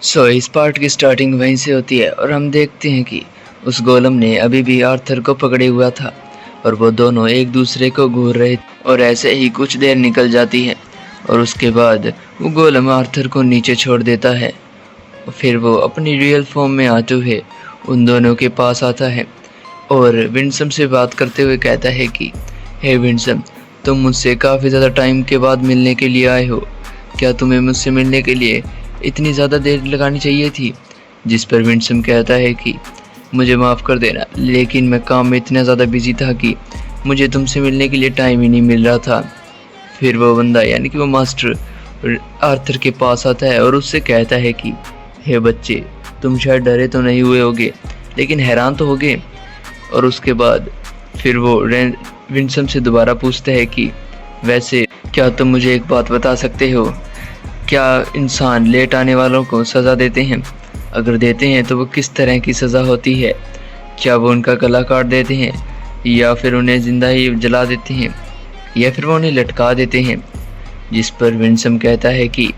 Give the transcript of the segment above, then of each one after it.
इस पार्ट की स्टार्टिंग वहीं से होती है और हम देखते हैं कि उस गोलम ने अभी भी आर्थर को पकड़े हुआ था और वो दोनों एक दूसरे को घूर रहे थे और ऐसे ही कुछ देर निकल जाती है और उसके बाद वो गोलम आर्थर को नीचे छोड़ देता है। फिर वो अपनी रियल फॉर्म में आते हुए उन दोनों के पास आता है और विंसम से बात करते हुए कहता है कि हे विंसम, तुम मुझसे काफ़ी ज़्यादा टाइम के बाद मिलने के लिए आए हो। क्या तुम्हें मुझसे मिलने के लिए इतनी ज़्यादा देर लगानी चाहिए थी? जिस पर विंसम कहता है कि मुझे माफ़ कर देना, लेकिन मैं काम में इतना ज़्यादा बिजी था कि मुझे तुमसे मिलने के लिए टाइम ही नहीं मिल रहा था। फिर वो बंदा यानी कि वो मास्टर आर्थर के पास आता है और उससे कहता है कि हे बच्चे, तुम शायद डरे तो नहीं हुए होगे, लेकिन हैरान तो होगे। और उसके बाद फिर वो विंसम से दोबारा पूछता है कि वैसे क्या तुम मुझे एक बात बता सकते हो, क्या इंसान लेट आने वालों को सज़ा देते हैं? अगर देते हैं तो वो किस तरह की सज़ा होती है? क्या वो उनका गला काट देते हैं, या फिर उन्हें ज़िंदा ही जला देते हैं, या फिर वो उन्हें लटका देते हैं? जिस पर विंसम कहता है कि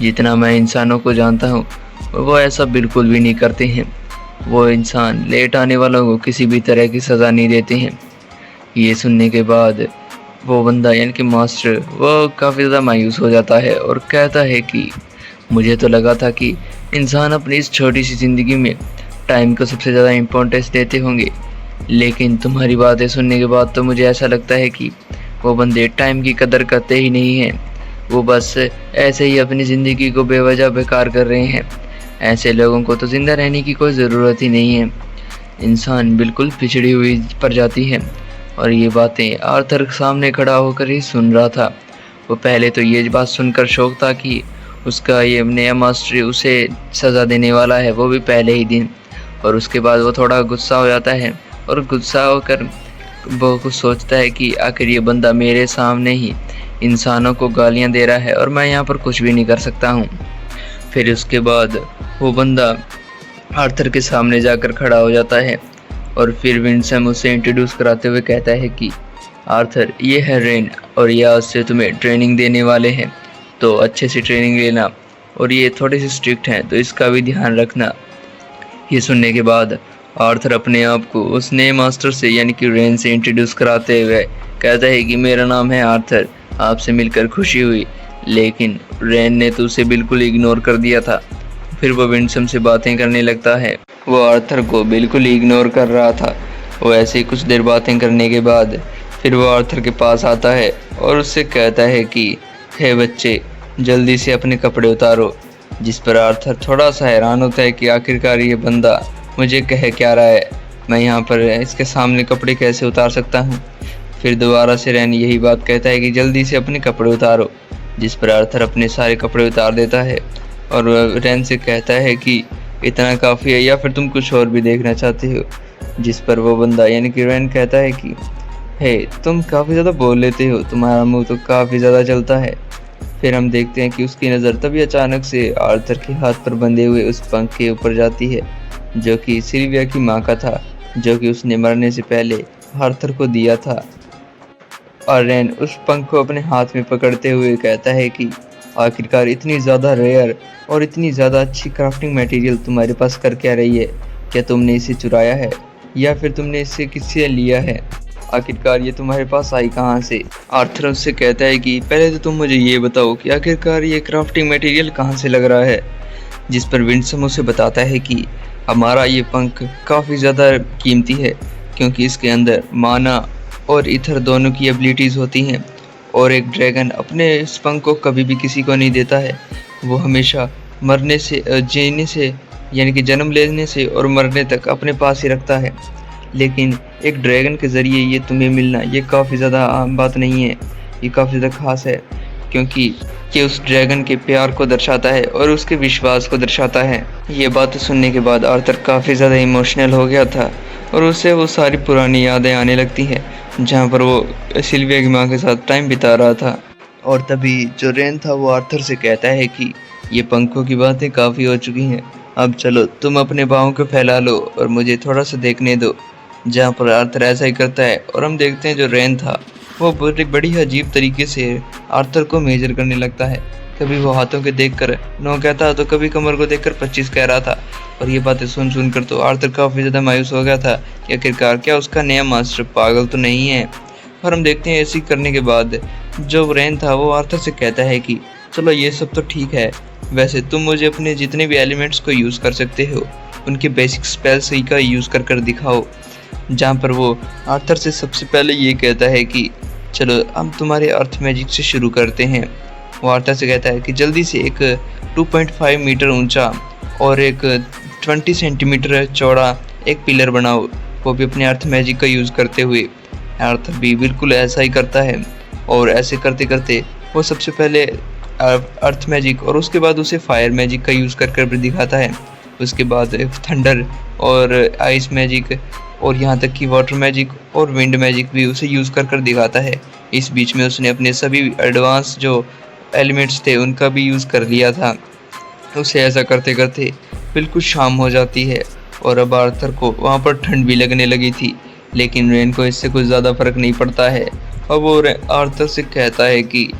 जितना मैं इंसानों को जानता हूँ वो ऐसा बिल्कुल भी नहीं करते हैं। वो इंसान लेट आने वालों को किसी भी तरह की सज़ा नहीं देते हैं। ये सुनने के बाद वो बंदा यानी कि मास्टर वो काफ़ी ज़्यादा मायूस हो जाता है और कहता है कि मुझे तो लगा था कि इंसान अपनी इस छोटी सी ज़िंदगी में टाइम को सबसे ज़्यादा इम्पोर्टेंस देते होंगे, लेकिन तुम्हारी बातें सुनने के बाद तो मुझे ऐसा लगता है कि वो बंदे टाइम की कदर करते ही नहीं हैं। वो बस ऐसे ही अपनी ज़िंदगी को बेवजह बेकार कर रहे हैं। ऐसे लोगों को तो ज़िंदा रहने की कोई ज़रूरत ही नहीं है। इंसान बिल्कुल पिछड़ी हुई प्रजाति है। और ये बातें आर्थर सामने खड़ा होकर ही सुन रहा था। वो पहले तो ये बात सुनकर शौक था कि उसका ये नया मास्टर उसे सज़ा देने वाला है, वो भी पहले ही दिन। और उसके बाद वो थोड़ा गुस्सा हो जाता है और गुस्सा होकर वो कुछ सोचता है कि आखिर ये बंदा मेरे सामने ही इंसानों को गालियां दे रहा है और मैं यहाँ पर कुछ भी नहीं कर सकता हूँ। फिर उसके बाद वो बंदा आर्थर के सामने जाकर खड़ा हो जाता है और फिर विंसम उसे इंट्रोड्यूस कराते हुए कहता है कि आर्थर, ये है रेन और ये आज से तुम्हें ट्रेनिंग देने वाले हैं, तो अच्छे से ट्रेनिंग लेना, और ये थोड़े से स्ट्रिक्ट हैं तो इसका भी ध्यान रखना। ये सुनने के बाद आर्थर अपने आप को उस नए मास्टर से यानी कि रेन से इंट्रोड्यूस कराते हुए कहता है कि मेरा नाम है आर्थर, आपसे मिलकर खुशी हुई। लेकिन रेन ने तो उसे बिल्कुल इग्नोर कर दिया था। फिर वो विंसम से बातें करने लगता है। वो आर्थर को बिल्कुल इग्नोर कर रहा था। वो ऐसे ही कुछ देर बातें करने के बाद फिर वो आर्थर के पास आता है और उससे कहता है कि हे बच्चे, जल्दी से अपने कपड़े उतारो। जिस पर आर्थर थोड़ा सा हैरान होता है कि आखिरकार ये बंदा मुझे कह क्या रहा है, मैं यहाँ पर इसके सामने कपड़े कैसे उतार सकता हूँ। फिर दोबारा से रैन यही बात कहता है कि जल्दी से अपने कपड़े उतारो। जिस पर आर्थर अपने सारे कपड़े उतार देता है और रैन से कहता है कि इतना काफ़ी है या फिर तुम कुछ और भी देखना चाहते हो। जिस पर वो बंदा यानी कि रैन कहता है कि हे, तुम काफ़ी ज़्यादा बोल लेते हो, तुम्हारा मुंह तो काफ़ी ज़्यादा चलता है। फिर हम देखते हैं कि उसकी नज़र तभी अचानक से आर्थर के हाथ पर बंधे हुए उस पंख के ऊपर जाती है जो कि सिल्विया की माँ का था, जो कि उसने मरने से पहले आर्थर को दिया था। और रैन उस पंख को अपने हाथ में पकड़ते हुए कहता है कि आखिरकार इतनी ज़्यादा रेयर और इतनी ज़्यादा अच्छी क्राफ्टिंग मटेरियल तुम्हारे पास कर क्या रही है? क्या तुमने इसे चुराया है या फिर तुमने इसे किसी से लिया है? आखिरकार ये तुम्हारे पास आई कहाँ से? आर्थर उससे कहता है कि पहले तो तुम मुझे ये बताओ कि आखिरकार ये क्राफ्टिंग मटेरियल कहाँ से लग रहा है। जिस पर विंसम उसे बताता है कि हमारा ये पंख काफ़ी ज़्यादा कीमती है क्योंकि इसके अंदर माना और ईथर दोनों की एबिलिटीज़ होती हैं, और एक ड्रैगन अपने इस पंख को कभी भी किसी को नहीं देता है। वो हमेशा मरने से जीने से यानी कि जन्म लेने से और मरने तक अपने पास ही रखता है। लेकिन एक ड्रैगन के ज़रिए ये तुम्हें मिलना ये काफ़ी ज़्यादा आम बात नहीं है, ये काफ़ी ज़्यादा ख़ास है क्योंकि ये उस ड्रैगन के प्यार को दर्शाता है और उसके विश्वास को दर्शाता है। ये बातें सुनने के बाद आर्थर काफ़ी ज़्यादा इमोशनल हो गया था और उससे वो सारी पुरानी यादें आने लगती हैं जहाँ पर वो सिल्विया की माँ के साथ टाइम बिता रहा था। और तभी जो रेन था वो आर्थर से कहता है कि ये पंखों की बातें काफ़ी हो चुकी हैं, अब चलो तुम अपने पाँव को फैला लो और मुझे थोड़ा सा देखने दो। जहाँ पर आर्थर ऐसा ही करता है और हम देखते हैं जो रेन था वो बड़ी अजीब तरीके से आर्थर को मेजर करने लगता है कभी वो हाथों के देखकर 9 कहता तो कभी कमर को देखकर 25 कह रहा था। और ये बातें सुन कर तो आर्थर काफ़ी ज़्यादा मायूस हो गया था कि आखिरकार क्या उसका नया मास्टर पागल तो नहीं है। और हम देखते हैं ऐसी करने के बाद जो रेन था वो आर्थर से कहता है कि चलो ये सब तो ठीक है, वैसे तुम मुझे अपने जितने भी एलिमेंट्स को यूज़ कर सकते हो उनके बेसिक स्पेल्स ही का यूज़ कर दिखाओ। जहाँ पर वो आर्थर से सबसे पहले ये कहता है कि चलो हम तुम्हारे अर्थ मैजिक से शुरू करते हैं। वो आर्थर से कहता है कि जल्दी से एक 2.5 मीटर ऊंचा और एक 20 सेंटीमीटर चौड़ा एक पिलर बनाओ, वो भी अपने अर्थ मैजिक का यूज़ करते हुए। आर्थर भी बिल्कुल ऐसा ही करता है और ऐसे करते करते वो सबसे पहले अर्थ मैजिक और उसके बाद उसे फायर मैजिक का यूज़ कर भी दिखाता है। उसके बाद थंडर और आइस मैजिक और यहाँ तक कि वाटर मैजिक और विंड मैजिक भी उसे यूज़ कर दिखाता है। इस बीच में उसने अपने सभी एडवांस जो एलिमेंट्स थे उनका भी यूज़ कर लिया था। उसे ऐसा करते करते बिल्कुल शाम हो जाती है और अब आर्थर को वहाँ पर ठंड भी लगने लगी थी, लेकिन रेन को इससे कुछ ज़्यादा फर्क नहीं पड़ता है। अब वो आर्थर से कहता है कि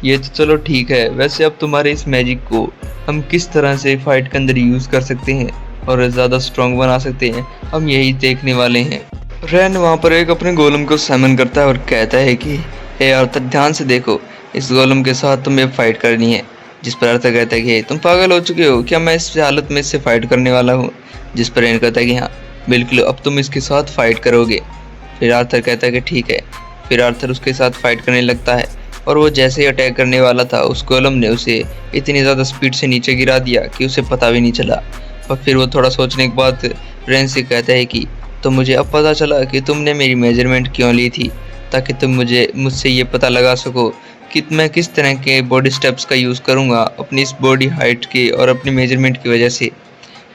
ये तो चलो ठीक है, वैसे अब तुम्हारे इस मैजिक को हम किस तरह से फाइट के अंदर यूज़ कर सकते हैं और ज़्यादा स्ट्रॉन्ग बना सकते हैं, हम यही देखने वाले हैं। रेन वहाँ पर एक अपने गोलम को समन करता है और कहता है कि हे आर्थर ध्यान से देखो, इस गोलम के साथ तुम्हें फाइट करनी है। जिस पर आर्थर कहता है कि तुम पागल हो चुके हो क्या, मैं इस हालत में इससे फाइट करने वाला हूँ। जिस पर रेन कहता है कि हाँ बिल्कुल, अब तुम इसके साथ फाइट करोगे। फिर आर्थर कहता है कि ठीक है। फिर आर्थर उसके साथ फाइट करने लगता है और वो जैसे ही अटैक करने वाला था उस गोलम ने उसे इतनी ज़्यादा स्पीड से नीचे गिरा दिया कि उसे पता भी नहीं चला। और फिर वो थोड़ा सोचने के बाद रेन से कहता है कि तो मुझे अब पता चला कि तुमने मेरी मेजरमेंट क्यों ली थी, ताकि तुम मुझसे ये पता लगा सको कि मैं किस तरह के बॉडी स्टेप्स का यूज़ करूँगा अपनी इस बॉडी हाइट के और अपनी मेजरमेंट की वजह से।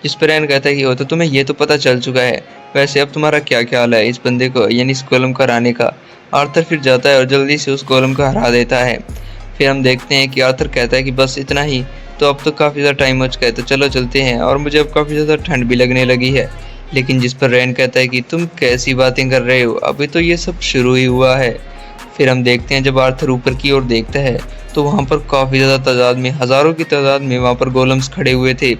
जिस पर रेन कहता है कि हो तो तुम्हें ये तो पता चल चुका है, वैसे अब तुम्हारा क्या ख्याल है इस बंदे को यानी इस गोलम को हराने का। आर्थर फिर जाता है और जल्दी से उस गोलम को हरा देता है। फिर हम देखते हैं कि आर्थर कहता है कि बस इतना ही, तो अब तो काफ़ी ज़्यादा टाइम हो चुका है, तो चलो चलते हैं और मुझे अब काफ़ी ज़्यादा ठंड भी लगने लगी है। लेकिन जिस पर रेन कहता है कि तुम कैसी बातें कर रहे हो, अभी तो ये सब शुरू ही हुआ है। फिर हम देखते हैं जब आर्थर ऊपर की ओर देखता है तो वहाँ पर काफ़ी ज़्यादा तादाद में, हज़ारों की तादाद में वहाँ पर गोलम्स खड़े हुए थे।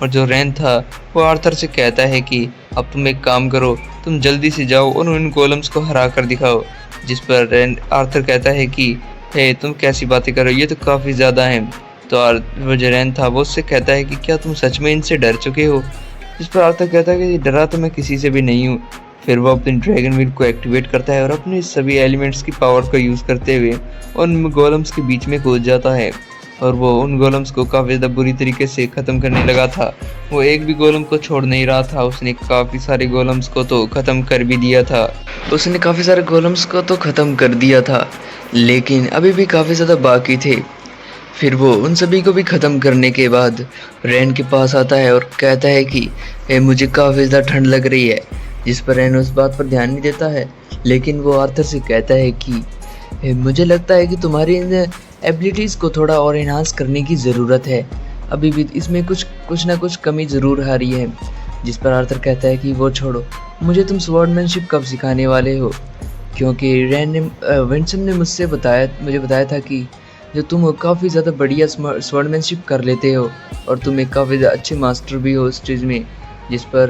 और जो रेन था वो आर्थर से कहता है कि अब तुम एक काम करो, तुम जल्दी से जाओ और उन गोलम्स को हरा कर दिखाओ। जिस पर रेन आर्थर कहता है कि हे तुम कैसी बातें कर रहे हो, ये तो काफ़ी ज़्यादा हैं। तो वो जो रेन था वो उससे कहता है कि क्या तुम सच में इनसे डर चुके हो। जिस पर आर्थर कहता है कि डरा तो मैं किसी से भी नहीं हूँ। फिर वो अपनी ड्रैगन व्हील को एक्टिवेट करता है और अपने सभी एलिमेंट्स की पावर का यूज़ करते हुए उन गोलम्स के बीच में कूद जाता है और वो उन गोलम्स को काफ़ी ज़्यादा बुरी तरीके से ख़त्म करने लगा था। वो एक भी गोलम को छोड़ नहीं रहा था, उसने काफ़ी सारे गोलम्स को तो ख़त्म कर भी दिया था। उसने काफ़ी सारे गोलम्स को तो ख़त्म कर दिया था, लेकिन अभी भी काफ़ी ज़्यादा बाकी थे। फिर वो उन सभी को भी ख़त्म करने के बाद रेन के पास आता है और कहता है कि मुझे काफ़ी ज़्यादा ठंड लग रही है। जिस पर रेन उस बात पर ध्यान नहीं देता है, लेकिन वो आर्थर से कहता है कि मुझे लगता है कि तुम्हारी इन एबिलिटीज़ को थोड़ा और इन्हांस करने की ज़रूरत है, अभी भी इसमें कुछ ना कुछ कमी ज़रूर आ रही है। जिस पर आर्थर कहता है कि वो छोड़ो, मुझे तुम स्वॉर्डमैनशिप कब सिखाने वाले हो, क्योंकि विंसन ने मुझे बताया था कि जो तुम काफ़ी ज़्यादा बढ़िया स्वॉर्डमैनशिप कर लेते हो और तुम एक काफ़ी अच्छे मास्टर भी हो उस चीज़ में। जिस पर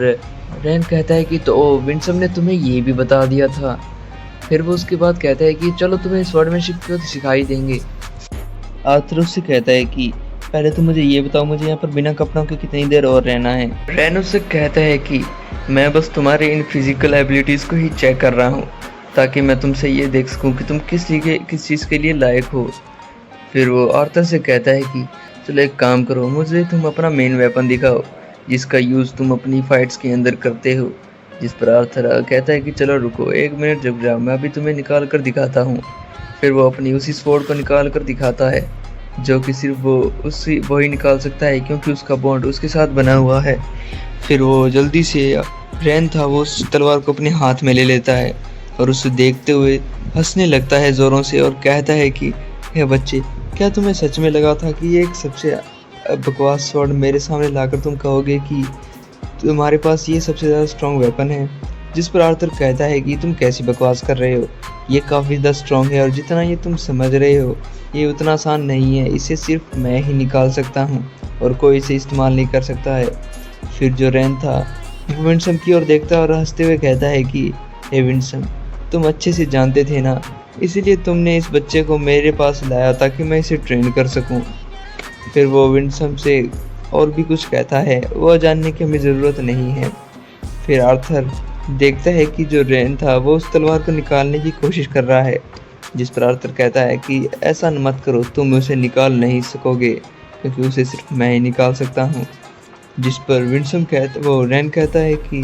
रेन कहता है कि तो विंसन ने तुम्हें ये भी बता दिया था। फिर वो उसके बाद कहता है कि चलो तुम्हें स्वॉर्डमैनशिप को तो सिखा ही देंगे। आर्थर उससे कहता है कि पहले तो मुझे ये बताओ, मुझे यहाँ पर बिना कपड़ों के कितनी देर और रहना है। रेन उससे कहता है कि मैं बस तुम्हारी इन फिजिकल एबिलिटीज़ को ही चेक कर रहा हूँ, ताकि मैं तुमसे ये देख सकूँ कि तुम किस चीज़ के लिए लायक हो। फिर वो आर्थर से कहता है कि चलो एक काम करो, मुझे तुम अपना मेन वेपन दिखाओ जिसका यूज़ तुम अपनी फाइट्स के अंदर करते हो। जिस पर आर्थर कहता है कि चलो रुको 1 मिनट रुक जाओ, मैं अभी तुम्हें निकाल कर दिखाता हूँ। फिर वो अपनी उसी स्वॉर्ड को निकाल कर दिखाता है, जो कि सिर्फ वो ही निकाल सकता है, क्योंकि उसका बॉन्ड उसके साथ बना हुआ है। फिर वो जल्दी से रेन था वो उस तलवार को अपने हाथ में ले लेता है और उसे देखते हुए हंसने लगता है ज़ोरों से और कहता है कि हे बच्चे, क्या तुम्हें सच में लगा था कि ये एक सबसे बकवास स्वॉर्ड मेरे सामने लाकर तुम कहोगे कि तुम्हारे पास ये सबसे ज़्यादा स्ट्रॉन्ग वेपन है? जिस पर आर्थर कहता है कि तुम कैसी बकवास कर रहे हो, ये काफ़ी ज़्यादा स्ट्रॉन्ग है और जितना ये तुम समझ रहे हो ये उतना आसान नहीं है, इसे सिर्फ मैं ही निकाल सकता हूँ और कोई इसे इस्तेमाल नहीं कर सकता है। फिर जो रैन था वो विंसम की ओर देखता है और हंसते हुए कहता है कि हे विंसम, तुम अच्छे से जानते थे ना, इसीलिए तुमने इस बच्चे को मेरे पास लाया ताकि मैं इसे ट्रेन कर सकूं। फिर वो विंसम से और भी कुछ कहता है, वह जानने की हमें ज़रूरत नहीं है। फिर आर्थर देखता है कि जो रैन था वो उस तलवार को निकालने की कोशिश कर रहा है, जिस पर आर्थर कहता है कि ऐसा मत करो, तुम उसे निकाल नहीं सकोगे क्योंकि उसे सिर्फ मैं ही निकाल सकता हूँ। जिस पर वो रैन कहता है कि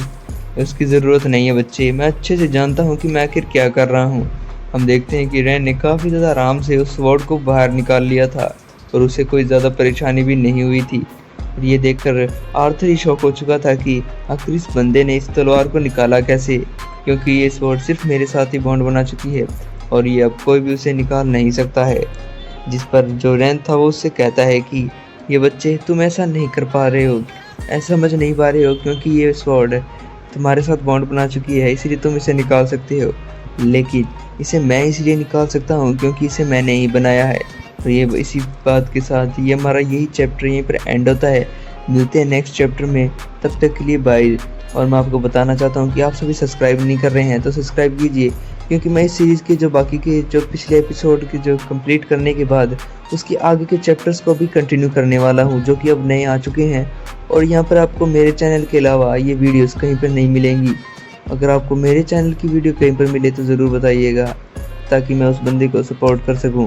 उसकी ज़रूरत नहीं है बच्चे, मैं अच्छे से जानता हूँ कि मैं आखिर क्या कर रहा हूँ। हम देखते हैं कि रैन ने काफ़ी ज़्यादा आराम से उस स्वॉर्ड को बाहर निकाल लिया था और उसे कोई ज़्यादा परेशानी भी नहीं हुई थी। और ये देखकर आर्थर ही शॉक हो चुका था कि आखिर इस बंदे ने इस तलवार को निकाला कैसे, क्योंकि ये स्वॉर्ड सिर्फ मेरे साथ ही बॉन्ड बना चुकी है और ये अब कोई भी उसे निकाल नहीं सकता है। जिस पर जो रैन था वो उससे कहता है कि ये बच्चे, तुम ऐसा नहीं कर पा रहे हो, ऐसा समझ नहीं पा रहे हो, क्योंकि ये स्वॉर्ड तुम्हारे साथ बॉन्ड बना चुकी है इसलिए तुम इसे निकाल सकते हो, लेकिन इसे मैं इसलिए निकाल सकता हूँ क्योंकि इसे मैंने ही बनाया है। तो ये इसी बात के साथ ये हमारा यही चैप्टर यहीं पर एंड होता है। मिलते हैं नेक्स्ट चैप्टर में, तब तक के लिए बाय। और मैं आपको बताना चाहता हूँ कि आप सभी सब्सक्राइब नहीं कर रहे हैं तो सब्सक्राइब कीजिए, क्योंकि मैं इस सीरीज़ के जो बाकी के जो पिछले एपिसोड के जो कंप्लीट करने के बाद उसके आगे के चैप्टर्स को भी कंटिन्यू करने वाला हूँ, जो कि अब नए आ चुके हैं। और यहाँ पर आपको मेरे चैनल के अलावा ये वीडियोस कहीं पर नहीं मिलेंगी। अगर आपको मेरे चैनल की वीडियो कहीं पर मिले तो ज़रूर बताइएगा, ताकि मैं उस बंदे को सपोर्ट कर सकूँ।